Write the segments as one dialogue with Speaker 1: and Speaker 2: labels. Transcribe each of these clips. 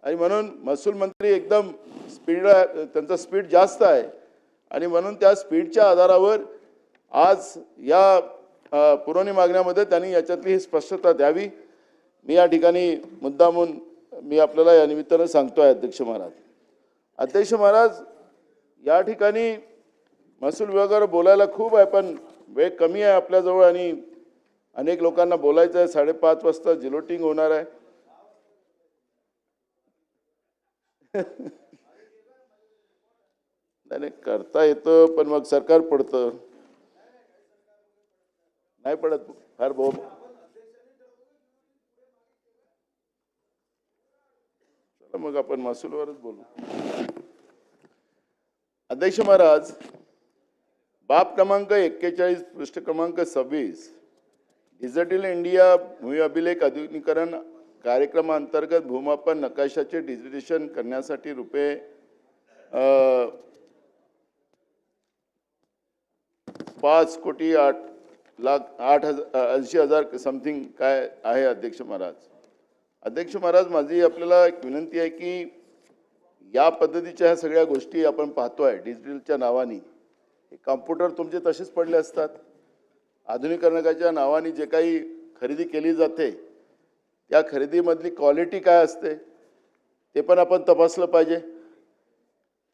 Speaker 1: आणि म्हणून महसूल मंत्री एकदम स्पीड, त्यांचा स्पीड जास्त आहे आणि म्हणून त्या स्पीडच्या आधारावर आज या पुरवणी मागण्यामध्ये त्यांनी याच्यातली ही स्पष्टता द्यावी। मी या ठिकाणी मुद्दामून मी आपल्याला या निमित्तानं सांगतोय अध्यक्ष महाराज। अध्यक्ष महाराज, या ठिकाणी महसूल विभागावर बोलायला खूप आहे, पण वेळ कमी आहे आपल्याजवळ आणि अनेक लोकांना बोलायचं आहे। 5:30 वाजता जिलोटिंग होणार आहे। नाही करता येतं, पण मग सरकार पडतं, नाही पडत फार भाऊ। चला मग आपण महसूलवरच बोलू। अध्यक्ष महाराज, बाब क्रमांक 41 पृष्ठ क्रमांक 26 डिजिटल इंडिया भूमी अभिलेख आधुनिकीकरण कार्यक्रमांतर्गत भूमापन नकाशाचे डिजिटेशन करण्यासाठी रुपये 5,08,80,000 समथिंग काय आहे अध्यक्ष महाराज। अध्यक्ष महाराज, माझी आपल्याला एक विनंती आहे की या पद्धतीच्या ह्या सगळ्या गोष्टी आपण पाहतोय डिजिटलच्या नावाने, कॉम्प्युटर तुमचे तसेच पडले असतात। आधुनिकीकरणाच्या नावाने जे काही खरेदी केली जाते त्या खरेदीमधली क्वालिटी काय असते ते पण आपण तपासलं पाहिजे।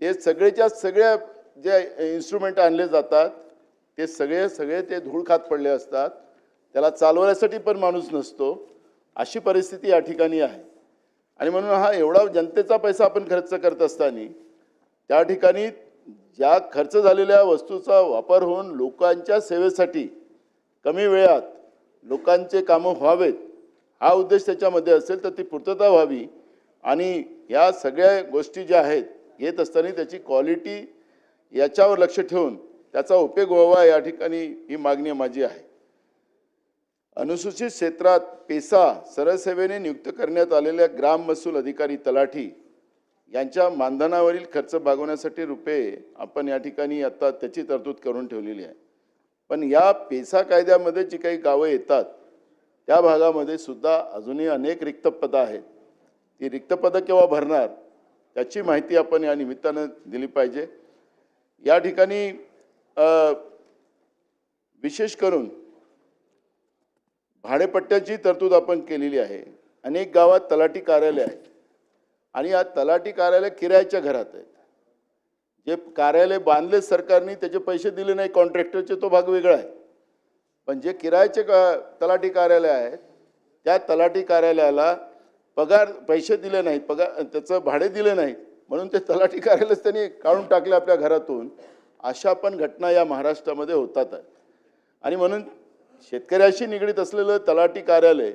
Speaker 1: ते सगळेच्या सगळ्या जे इन्स्ट्रुमेंट आणले जातात ते सगळे ते धूळ खात पडले असतात, त्याला चालवण्यासाठी पण माणूस नसतो, अशी परिस्थिती या ठिकाणी आहे। आणि म्हणून हा एवढा जनतेचा पैसा आपण खर्च करत असताना त्या ठिकाणी ज्या खर्च झालेल्या वस्तूचा वापर होऊन लोकांच्या सेवेसाठी कमी वेळात लोकांचे कामं व्हावेत हा उद्देश त्याच्यामध्ये असेल तर ती पूर्तता व्हावी आणि या सगळ्या गोष्टी ज्या आहेत घेत असताना त्याची क्वालिटी याच्यावर लक्ष ठेवून त्याचा उपयोग व्हावा, या ठिकाणी ही मागणी माझी आहे। अनुसूचित क्षेत्रात पेसा सरळ सेवेने नियुक्त करण्यात आलेल्या ग्राम महसूल अधिकारी तलाठी यांच्या मानधनावरील खर्च भागवण्यासाठी रुपये आपण या ठिकाणी आता त्याची तरतूद करून ठेवलेली आहे। पण या पेसा कायद्यामध्ये जी काही गावं येतात त्या भागामध्ये सुद्धा अजूनही अनेक रिक्त पदं आहेत। ती रिक्त पदं केव्हा भरणार त्याची माहिती आपण या निमित्तानं दिली पाहिजे। या ठिकाणी विशेष करून भाडेपट्ट्याची तरतूद आपण केलेली आहे। अनेक गावात तलाठी कार्यालय आहेत आणि या तलाठी कार्यालय किरायाच्या घरात आहेत। जे कार्यालय बांधले सरकारने त्याचे पैसे दिले नाही कॉन्ट्रॅक्टरचे, तो भाग वेगळा आहे, पण जे किरायाचे तलाठी कार्यालय आहेत त्या तलाठी कार्यालयाला पगार पैसे दिले नाहीत, पगार त्याचं भाडे दिले नाहीत म्हणून ते तलाठी कार्यालयच त्यांनी काढून टाकले आपल्या घरातून। अशा पण घटना या महाराष्ट्रामध्ये होतात आणि म्हणून शेतकऱ्याशी निगडीत असलेलं तलाठी कार्यालय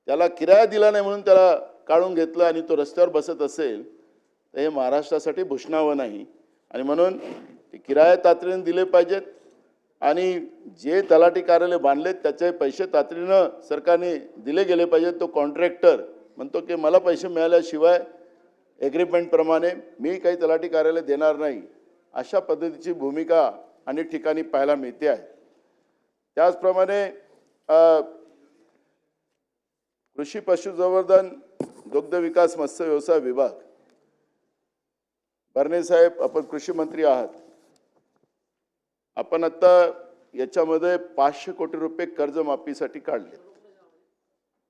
Speaker 1: त्याला किराया दिला नाही म्हणून त्याला काढून घेतलं आणि तो रस्त्यावर बसत असेल तर हे महाराष्ट्रासाठी भूषणावं नाही। आणि म्हणून किराया तातडीने दिले पाहिजेत आणि जे तलाठी कार्यालय बांधलेत त्याचे पैसे तातडीनं सरकारने दिले गेले पाहिजेत। तो कॉन्ट्रॅक्टर म्हणतो की मला पैसे मिळाल्याशिवाय एग्रीमेंटप्रमाणे मी काही तलाठी कार्यालय देणार नाही, अशा पद्धतीची भूमिका अनेक ठिकाणी पाहायला मिळते आहे। त्याचप्रमाणे कृषी पशुसंवर्धन दुग्ध विकास मत्स्य व्यवसाय विभाग, भरणे साहेब आपण कृषी मंत्री आहात, आपण आता याच्यामध्ये 500 कोटी रुपये कर्जमाफीसाठी काढले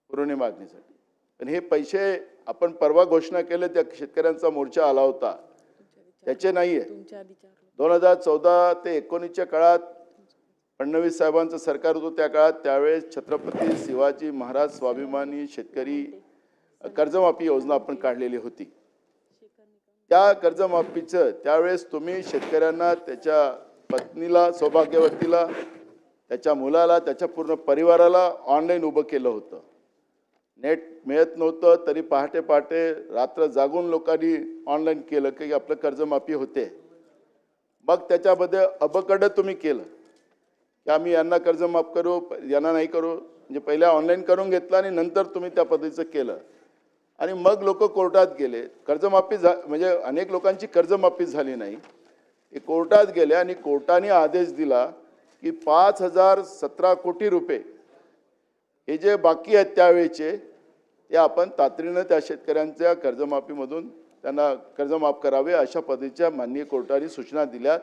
Speaker 1: पुरवणी मागणीसाठी, पण हे पैसे आपण परवा घोषणा केले त्या शेतकऱ्यांचा मोर्चा आला होता त्याचे नाहीये। 2014 ते 19च्या काळात फडणवीस साहेबांचं सरकार होतं त्या काळात त्यावेळेस छत्रपती शिवाजी महाराज स्वाभिमानी शेतकरी कर्जमाफी योजना आपण काढलेली होती। त्या कर्जमाफीचं त्यावेळेस तुम्ही शेतकऱ्यांना, त्याच्या पत्नीला, सौभाग्यवतीला, त्याच्या मुलाला, त्याच्या पूर्ण परिवाराला ऑनलाईन उभं केलं होतं। नेट मिळत नव्हतं तरी पहाटे पहाटे रात्र जागून लोकांनी ऑनलाईन केलं की आपलं कर्जमाफी होते। मग त्याच्यामध्ये अबकड तुम्ही केलं की आम्ही यांना कर्ज माफ करू, यांना नाही करू, म्हणजे पहिल्या ऑनलाईन करून घेतलं आणि नंतर तुम्ही त्या पद्धतीचं केलं आणि मग लोक कोर्टात गेले। कर्जमाफी म्हणजे अनेक लोकांची कर्जमाफी झाली नाही, ते कोर्टात गेले आणि कोर्टाने आदेश दिला की 5,017 कोटी रुपये हे जे बाकी आहेत त्यावेळेचे ते आपण तातडीनं त्या शेतकऱ्यांच्या कर्जमाफीमधून त्यांना कर्ज माफ करावे अशा पद्धतीच्या माननीय कोर्टाने सूचना दिल्यात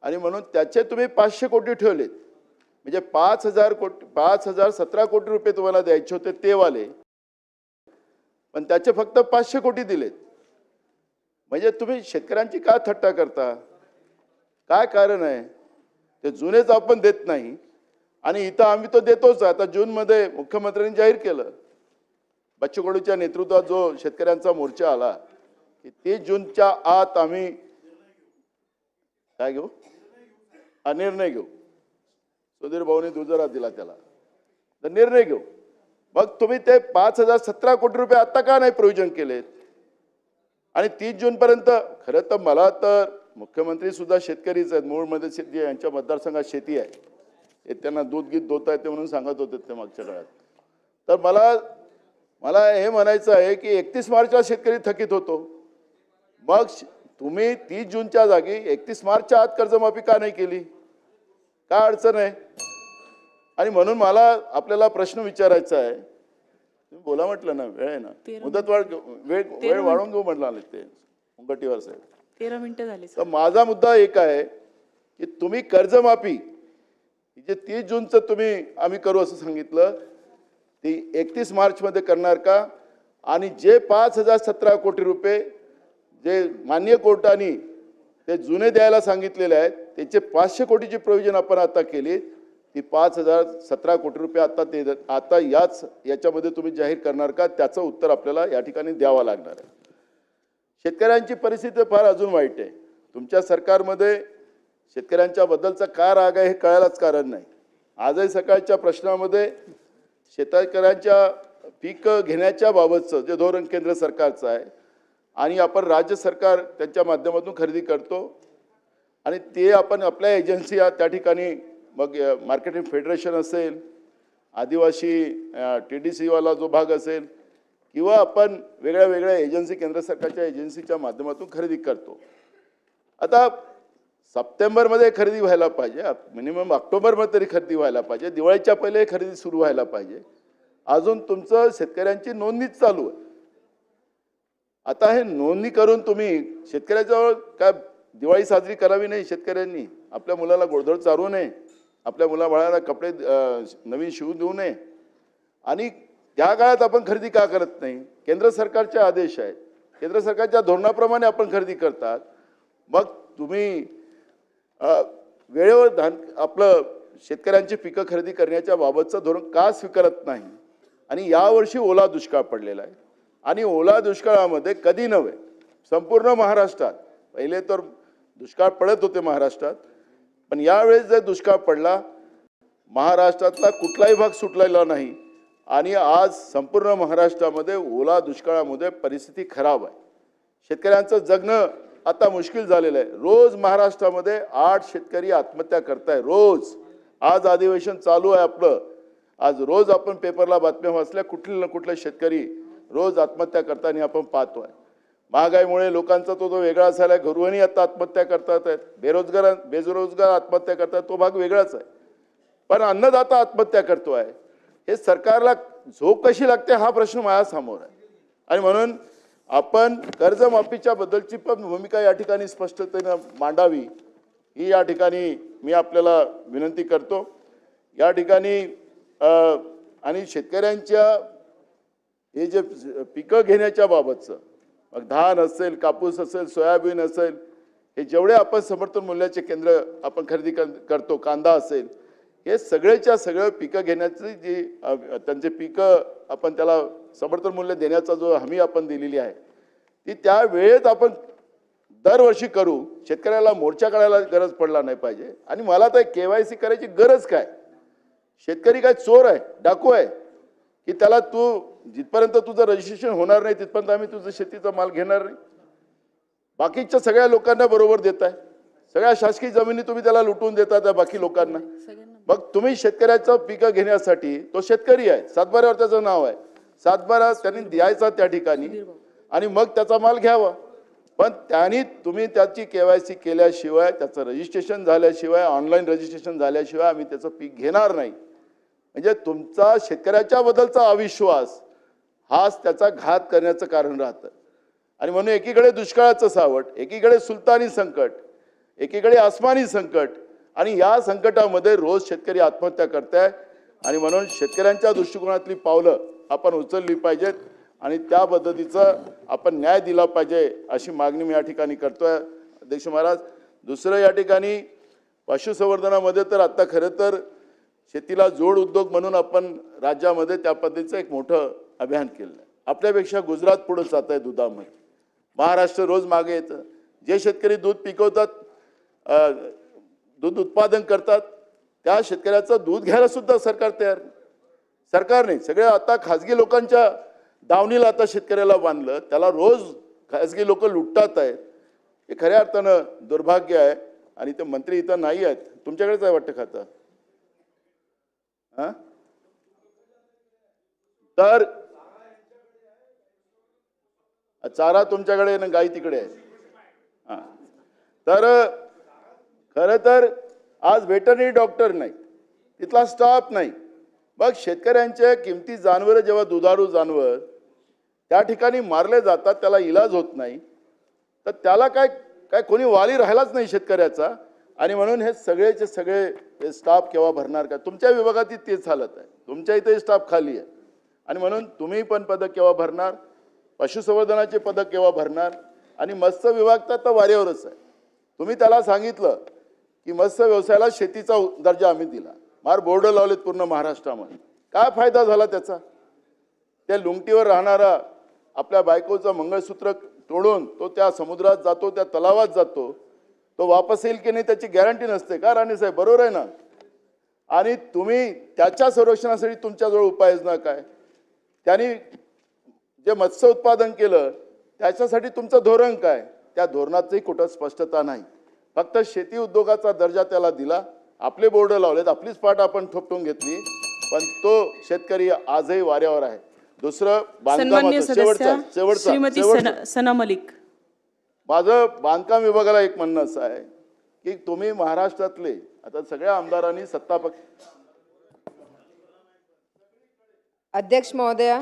Speaker 1: आणि म्हणून त्याचे तुम्ही 500 कोटी ठेवलेत. म्हणजे 5,017 कोटी रुपये तुम्हाला द्यायचे होते ते वाले, पण त्याचे फक्त 500 कोटी दिलेत. म्हणजे तुम्ही शेतकऱ्यांची का थट्टा करता? काय कारण आहे? ते जुनेच आपण देत नाही आणि इथं आम्ही तो देतोच. आता जूनमध्ये मुख्यमंत्र्यांनी जाहीर केलं, बच्चू कडूच्या नेतृत्वात जो शेतकऱ्यांचा मोर्चा आला की 30 जूनच्या आत आम्ही काय घेऊ, हा निर्णय घेऊ. सुधीर भाऊनी दुजोरा दिला त्याला, तर निर्णय घेऊ. मग तुम्ही ते 5,017 कोटी रुपये आता का नाही प्रोव्हिजन केलेत? आणि 30 जून पर्यंत खरं तर मला तर मुख्यमंत्री सुद्धा शेतकरीच आहेत, मूळमध्ये शेती आहे, यांच्या मतदारसंघात शेती आहे, हे त्यांना दूध गीत दोता येते म्हणून सांगत होते ते मागच्या काळात. तर मला हे म्हणायचं आहे की 31 मार्चला शेतकरी थकीत होतो, मग तुम्ही 30 जूनच्या जागी 31 मार्चच्या आत कर्जमाफी का नाही केली? काय अडचण आहे? आणि म्हणून मला आपल्याला प्रश्न विचारायचा आहे. तुम्ही बोला म्हटलं ना, वेळ आहे ना, मुदत वेळ वाढवून घेऊ म्हटलं ते मुंगटीवार साहेब.
Speaker 2: 13 मिनिटं झाली.
Speaker 1: तर माझा मुद्दा एक आहे की तुम्ही कर्जमाफी जे 30 जूनचं आम्ही करू असं सांगितलं, ती 31 मार्चमध्ये करणार का? आणि जे 5,017 कोटी रुपये जे माननीय कोर्टाने ते जुने द्यायला सांगितलेले आहेत, त्याचे 500 कोटीची प्रोव्हिजन आपण आता केली. ती 5,017 कोटी रुपये आता याच्यामध्ये तुम्ही जाहीर करणार का? त्याचं उत्तर आपल्याला या ठिकाणी द्यावं लागणार आहे. शेतकऱ्यांची परिस्थिती फार अजून वाईट आहे. तुमच्या सरकारमध्ये शेतकऱ्यांच्या बद्दलचा का राग आहे हे कळायलाच कारण नाही. आजही सकाळच्या प्रश्नामध्ये शेतकऱ्यांच्या पीक घेण्याच्या बाबतचं जे धोरण केंद्र सरकारचं आहे आणि आपण राज्य सरकार त्यांच्या माध्यमातून खरेदी करतो आणि ते आपण आपल्या एजन्सी त्या ठिकाणी, मग मार्केटिंग फेडरेशन असेल, आदिवासी TDC वाला जो भाग असेल, किंवा आपण वेगळ्या एजन्सी, केंद्र सरकारच्या एजन्सीच्या माध्यमातून खरेदी करतो. आता सप्टेंबरमध्ये खरेदी व्हायला पाहिजे, मिनिमम ऑक्टोबरमध्ये तरी खरेदी व्हायला पाहिजे, दिवाळीच्या पहिले खरेदी सुरू व्हायला पाहिजे. अजून तुमचं शेतकऱ्यांची नोंदणीच चालू आहे. आता हे नोंदणी करून तुम्ही शेतकऱ्याजवळ काय दिवाळी साजरी करावी नाही? शेतकऱ्यांनी आपल्या मुलाला गोडधोड चालवू नये, आपल्या मुलाबाळाला कपडे नवीन शिवून देऊ नये, आणि त्या काळात आपण खरेदी का करत नाही? केंद्र सरकारचे आदेश आहेत, केंद्र सरकारच्या धोरणाप्रमाणे आपण खरेदी करतात. मग तुम्ही वेळेवर आपलं शेतकऱ्यांची पिकं खरेदी करण्याच्या बाबतचं धोरण का स्वीकारत नाही? आणि यावर्षी ओला दुष्काळ पडलेला आहे आणि ओला दुष्काळामध्ये कधी नव्हे संपूर्ण महाराष्ट्रात, पहिले तर दुष्काळ पडत होते महाराष्ट्रात, पण यावेळेस जर दुष्काळ पडला, महाराष्ट्रातला कुठलाही भाग सुटलेला नाही आणि आज संपूर्ण महाराष्ट्रामध्ये ओला दुष्काळामध्ये परिस्थिती खराब आहे. शेतकऱ्यांचं जगणं आता मुश्किल झालेलं आहे. रोज महाराष्ट्रामध्ये 8 शेतकरी आत्महत्या करताय रोज. आज अधिवेशन चालू आहे आपलं, आज रोज आपण पेपरला बातम्या वाचल्या, कुठले ना कुठले शेतकरी रोज आत्महत्या करताना आपण पाहतोय. महागाईमुळे लोकांचा तो वेगळा झाला, घरूनही आता आत्महत्या करतात आहेत, बेरोजगार आत्महत्या करतात, तो भाग वेगळाच आहे. पण अन्नदाता आत्महत्या करतोय, हे सरकारला झोप कशी लागते हा प्रश्न माझ्यासमोर आहे. आणि म्हणून आपण कर्जमाफीच्या बद्दलची पण भूमिका या ठिकाणी स्पष्टतेने मांडावी, ही या ठिकाणी मी आपल्याला विनंती करतो. या ठिकाणी आणि शेतकऱ्यांच्या हे जे पिकं घेण्याच्या बाबतचं, मग धान असेल, कापूस असेल, सोयाबीन असेल, हे जेवढे आपण समर्थन मूल्याचे केंद्र आपण खरेदी करतो, कांदा असेल, हे सगळेच्या सगळं पिकं घेण्याची जी त्यांचे पिकं आपण त्याला समर्थन मूल्य देण्याचा जो हमी आपण दिलेली आहे, ती त्या वेळेत आपण दरवर्षी करू. शेतकऱ्याला मोर्चा काढायला गरज पडला नाही पाहिजे. आणि मला तर KYC करायची गरज काय? शेतकरी काय चोर आहे, डाकू आहे की त्याला तू जिथपर्यंत तुझं रजिस्ट्रेशन होणार नाही तिथपर्यंत आम्ही तुझं शेतीचा माल घेणार नाही? बाकीच्या सगळ्या लोकांना बरोबर देताय, सगळ्या शासकीय जमिनी तुम्ही त्याला लुटून देता त्या बाकी लोकांना. मग तुम्ही शेतकऱ्याचं पिकं घेण्यासाठी, तो शेतकरी आहे, सातबाऱ्यावर त्याचं नाव आहे, सातबारा त्यांनी द्यायचा त्या ठिकाणी आणि मग त्याचा माल घ्यावा. पण त्यांनी तुम्ही त्याची KYC केल्याशिवाय, त्याचं रजिस्ट्रेशन झाल्याशिवाय, ऑनलाईन रजिस्ट्रेशन झाल्याशिवाय आम्ही त्याचं पीक घेणार नाही. म्हणजे तुमचा शेतकऱ्याच्या बद्दलचा अविश्वास हाच त्याचा घात करण्याचं कारण राहतं. आणि म्हणून एकीकडे दुष्काळाचं सावट, एकीकडे सुलतानी संकट, एकीकडे आसमानी संकट, आणि या संकटामध्ये रोज शेतकरी आत्महत्या करताय. आणि म्हणून शेतकऱ्यांच्या दृष्टिकोनातली पावलं आपण उचलली पाहिजेत आणि त्या पद्धतीचं आपण न्याय दिला पाहिजे अशी मागणी मी या ठिकाणी करतोय अध्यक्ष महाराज. दुसरं या ठिकाणी पशुसंवर्धनामध्ये तर आता खरं तर शेतीला जोड उद्योग म्हणून आपण राज्यामध्ये त्या पद्धतीचं एक मोठं अभियान केलं आहे. आपल्यापेक्षा गुजरात पुढे जात आहे दुधामध्ये. महाराष्ट्र रोज मागे येतं. जे शेतकरी दूध पिकवतात, दूध उत्पादन करतात, त्या शेतकऱ्याचं दूध घ्यायला सुद्धा सरकार तयार नाही. सरकार नाही, सगळे आता खाजगी लोकांच्या दावणीला आता शेतकऱ्याला बांधलं. त्याला रोज खाजगी लोक लुटतात आहेत. हे खऱ्या अर्थानं दुर्भाग्य आहे. आणि ते मंत्री इथं नाही आहेत. तुमच्याकडेच आहे वाटतं खातं. तर चारा तुमच्याकडे ना गाई तिकडे आहे. तर खरं तर आज व्हेटरनरी डॉक्टर नाही, तिथला स्टाफ नाही. मग शेतकऱ्यांच्या किमती जनावर जेव्हा दुधारू जानवर त्या ठिकाणी मारले जातात, त्याला इलाज होत नाही, तर त्याला काय कोणी वाली राहिलाच नाही शेतकऱ्याचा. आणि म्हणून हे सगळेचे सगळे स्टाफ केव्हा भरणार का? तुमच्या विभागात तेच हालत आहे. तुमच्या इथे स्टाफ खाली आहे. आणि म्हणून तुम्ही पण पदक केव्हा भरणार? पशुसंवर्धनाचे पदक केव्हा भरणार? आणि मत्स्य विभाग तर वाऱ्यावरच आहे. तुम्ही त्याला सांगितलं की मत्स्य व्यवसायाला शेतीचा दर्जा आम्ही दिला, मार बोर्ड लावलेत पूर्ण महाराष्ट्रामध्ये. काय फायदा झाला त्याचा? त्या लुंगटीवर राहणारा आपल्या बायकोचं मंगळसूत्र तोडून तो त्या समुद्रात जातो, त्या तलावात जातो, तो वापस येईल की नाही त्याची गॅरंटी नसते का राणे साहेब? बरोबर आहे ना? आणि तुम्ही त्याच्या संरक्षणासाठी तुमच्याजवळ उपाययोजना काय? त्यांनी जे मत्स्य उत्पादन केलं त्याच्यासाठी तुमचं धोरण काय? त्या धोरणाचंही कुठं स्पष्टता नाही. फक्त शेती उद्योगाचा दर्जा त्याला दिला, आपले बोर्ड लावलेत, आपलीच पाठ आपण थोपटून घेतली, पण तो शेतकरी आजही वाऱ्यावर आहे. दुसरं बांधकामाचं शेवटचं
Speaker 2: सना मलिक,
Speaker 1: माझं बांधकाम विभागाला एक म्हणणं असं आहे की तुम्ही महाराष्ट्रातले आता सगळ्या आमदारांनी
Speaker 3: अध्यक्ष महोदया,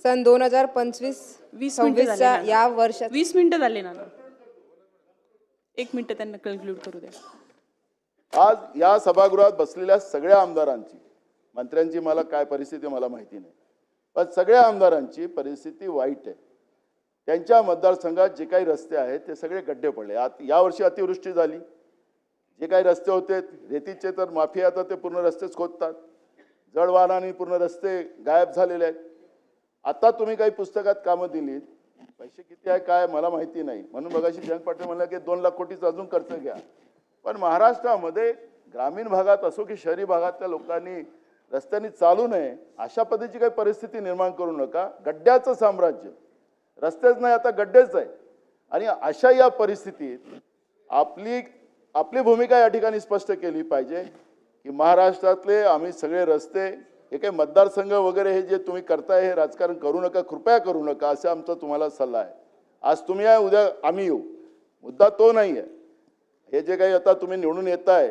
Speaker 3: सन 2025-26 या वर्षात
Speaker 2: 20 मिनिटं झाले ना. 1 मिनिट त्यांना कन्क्लूड करू द्या.
Speaker 1: आज या सभागृहात बसलेल्या सगळ्या आमदारांची, मंत्र्यांची मला काय परिस्थिती मला माहिती नाही, पण सगळ्या आमदारांची परिस्थिती वाईट आहे. त्यांच्या मतदारसंघात जे काही रस्ते आहेत ते सगळे गड्डे पडले. यावर्षी अतिवृष्टी झाली, जे काही रस्ते होते रेतीचे तर माफी, आता ते पूर्ण रस्तेच खोदतात. जळवाहनाने पूर्ण रस्ते गायब झालेले आहेत. आता तुम्ही काही पुस्तकात कामं दिलीत, पैसे किती आहे काय मला माहिती नाही, म्हणून मगाशी जयंत पाटील म्हणलं की 2 लाख कोटीचं अजून खर्च घ्या. पण महाराष्ट्रामध्ये ग्रामीण भागात असो की शहरी भागातल्या लोकांनी रस्त्यांनी चालू नये अशा पद्धतीची काही परिस्थिती निर्माण करू नका. गड्ड्याचं साम्राज्य, रस्तेच नाही आता गड्डेच आहे. आणि अशा या परिस्थितीत आपली भूमिका या ठिकाणी स्पष्ट केली पाहिजे की महाराष्ट्रातले आम्ही सगळे रस्ते, हे काही मतदारसंघ वगैरे हे जे तुम्ही करताय हे राजकारण करू नका, कृपया करू नका, असं आमचा तुम्हाला सल्ला आहे. आज तुम्ही आहे, उद्या आम्ही येऊ, मुद्दा तो नाही आहे. हे जे काही आता तुम्ही निवडून येत आहे,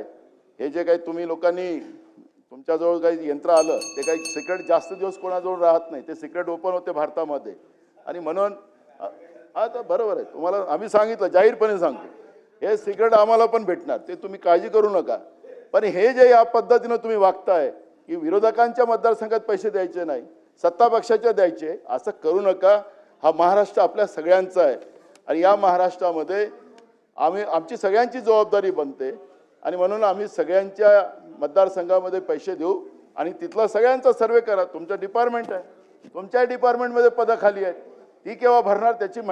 Speaker 1: हे जे काही तुम्ही लोकांनी तुमच्याजवळ काही यंत्र आलं, ते काही सिक्रेट जास्त दिवस कोणाजवळ राहत नाही, ते सिक्रेट ओपन होते भारतामध्ये. आणि म्हणून हा तर बरोबर आहे, तुम्हाला आम्ही सांगितलं, जाहीरपणे सांगतो, हे सिक्रेट आम्हाला पण भेटणार, ते तुम्ही काळजी करू नका. पण हे जे या पद्धतीनं तुम्ही वागताय की विरोधकांच्या मतदारसंघात पैसे द्यायचे नाही, सत्ता पक्षाच्या द्यायचे, असं करू नका. हा महाराष्ट्र आपल्या सगळ्यांचा आहे आणि या महाराष्ट्रामध्ये आमची सगळ्यांची जबाबदारी बनते. आणि म्हणून आम्ही सगळ्यांच्या मतदारसंघामध्ये पैसे देऊ आणि तिथला सगळ्यांचा सर्वे करा. तुमचं डिपार्टमेंट आहे, तुमच्या डिपार्टमेंटमध्ये पदं खाली आहेत, ती केव्हा भरणार त्याची